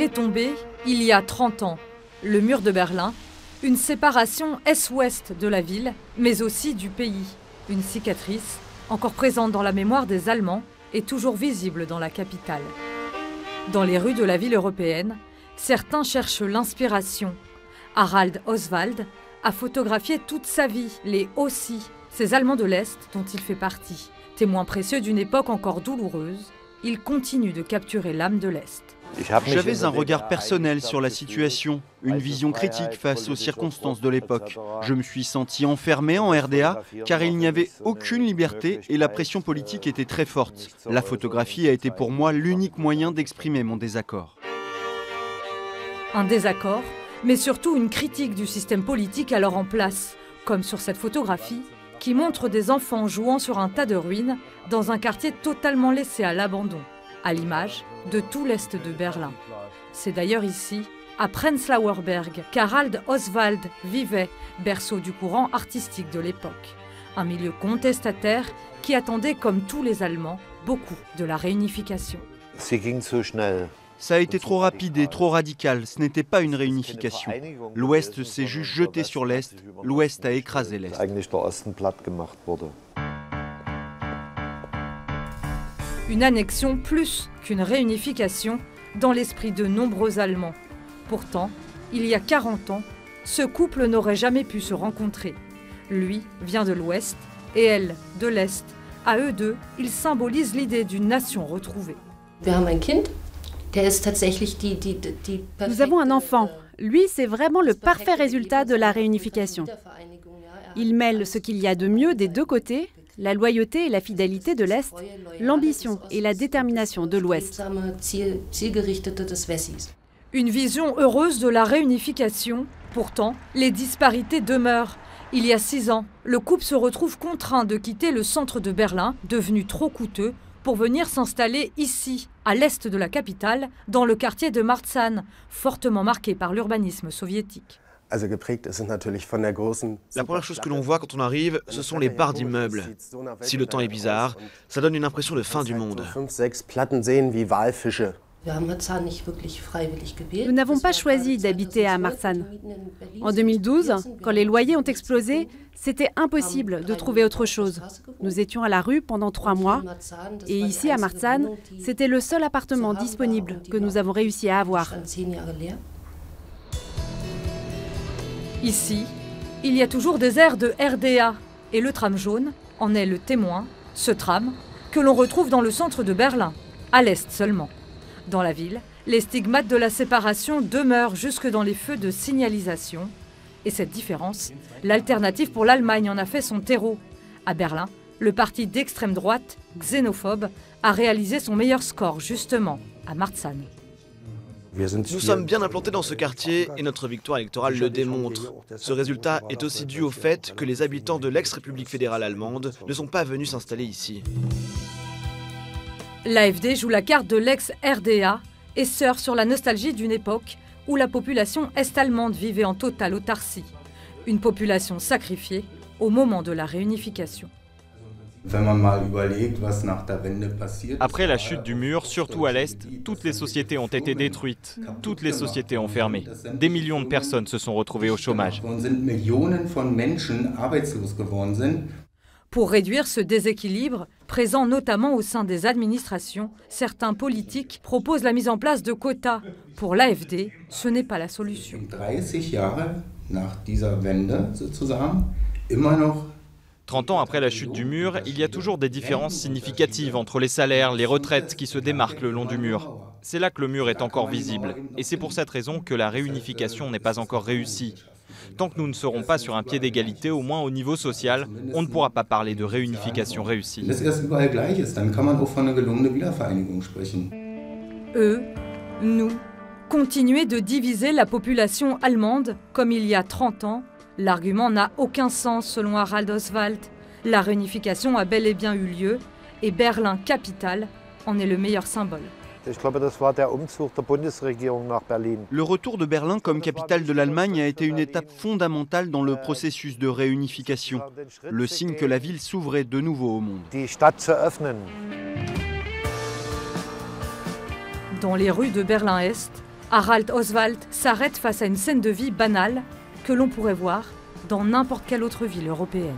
est tombé il y a 30 ans. Le mur de Berlin, une séparation est-ouest de la ville, mais aussi du pays. Une cicatrice, encore présente dans la mémoire des Allemands, est toujours visible dans la capitale. Dans les rues de la ville européenne, certains cherchent l'inspiration. Harald Oswald a photographié toute sa vie les Ossi, ces Allemands de l'Est dont il fait partie. Témoin précieux d'une époque encore douloureuse, il continue de capturer l'âme de l'Est. J'avais un regard personnel sur la situation, une vision critique face aux circonstances de l'époque. Je me suis senti enfermé en RDA car il n'y avait aucune liberté et la pression politique était très forte. La photographie a été pour moi l'unique moyen d'exprimer mon désaccord. Un désaccord, mais surtout une critique du système politique alors en place, comme sur cette photographie qui montre des enfants jouant sur un tas de ruines dans un quartier totalement laissé à l'abandon, à l'image de tout l'est de Berlin. C'est d'ailleurs ici, à Prenzlauer Berg, qu'Harald Oswald vivait, berceau du courant artistique de l'époque. Un milieu contestataire qui attendait, comme tous les Allemands, beaucoup de la réunification. Ça a été trop rapide et trop radical, ce n'était pas une réunification. L'Ouest s'est juste jeté sur l'Est, l'Ouest a écrasé l'Est. Une annexion plus qu'une réunification dans l'esprit de nombreux Allemands. Pourtant, il y a 40 ans, ce couple n'aurait jamais pu se rencontrer. Lui vient de l'Ouest et elle de l'Est. À eux deux, ils symbolisent l'idée d'une nation retrouvée. Nous avons un enfant. Lui, c'est vraiment le parfait résultat de la réunification. Il mêle ce qu'il y a de mieux des deux côtés, la loyauté et la fidélité de l'Est, l'ambition et la détermination de l'Ouest. Une vision heureuse de la réunification. Pourtant, les disparités demeurent. Il y a 6 ans, le couple se retrouve contraint de quitter le centre de Berlin, devenu trop coûteux, pour venir s'installer ici, à l'est de la capitale, dans le quartier de Marzahn, fortement marqué par l'urbanisme soviétique. La première chose que l'on voit quand on arrive, ce sont les barres d'immeubles. Si le temps est bizarre, ça donne une impression de fin du monde. Nous n'avons pas choisi d'habiter à Marzahn. En 2012, quand les loyers ont explosé, c'était impossible de trouver autre chose. Nous étions à la rue pendant 3 mois et ici à Marzahn, c'était le seul appartement disponible que nous avons réussi à avoir. Ici, il y a toujours des airs de RDA et le tram jaune en est le témoin, ce tram que l'on retrouve dans le centre de Berlin, à l'est seulement. Dans la ville, les stigmates de la séparation demeurent jusque dans les feux de signalisation. Et cette différence, l'alternative pour l'Allemagne en a fait son terreau. À Berlin, le parti d'extrême droite, xénophobe, a réalisé son meilleur score justement à Marzahn. Nous sommes bien implantés dans ce quartier et notre victoire électorale le démontre. Ce résultat est aussi dû au fait que les habitants de l'ex-République fédérale allemande ne sont pas venus s'installer ici. L'AfD joue la carte de l'ex-RDA et surfe sur la nostalgie d'une époque où la population est-allemande vivait en totale autarcie. Une population sacrifiée au moment de la réunification. Après la chute du mur, surtout à l'Est, toutes les sociétés ont été détruites, toutes les sociétés ont fermé. Des millions de personnes se sont retrouvées au chômage. Pour réduire ce déséquilibre, présent notamment au sein des administrations, certains politiques proposent la mise en place de quotas. Pour l'AfD, ce n'est pas la solution. 30 ans après la chute du mur, il y a toujours des différences significatives entre les salaires, les retraites qui se démarquent le long du mur. C'est là que le mur est encore visible. Et c'est pour cette raison que la réunification n'est pas encore réussie. Tant que nous ne serons pas sur un pied d'égalité, au moins au niveau social, on ne pourra pas parler de réunification réussie. Eux, nous, continuer de diviser la population allemande comme il y a 30 ans, l'argument n'a aucun sens selon Harald Oswald. La réunification a bel et bien eu lieu et Berlin, capitale, en est le meilleur symbole. Le retour de Berlin comme capitale de l'Allemagne a été une étape fondamentale dans le processus de réunification, le signe que la ville s'ouvrait de nouveau au monde. Dans les rues de Berlin-Est, Harald Oswald s'arrête face à une scène de vie banale que l'on pourrait voir dans n'importe quelle autre ville européenne.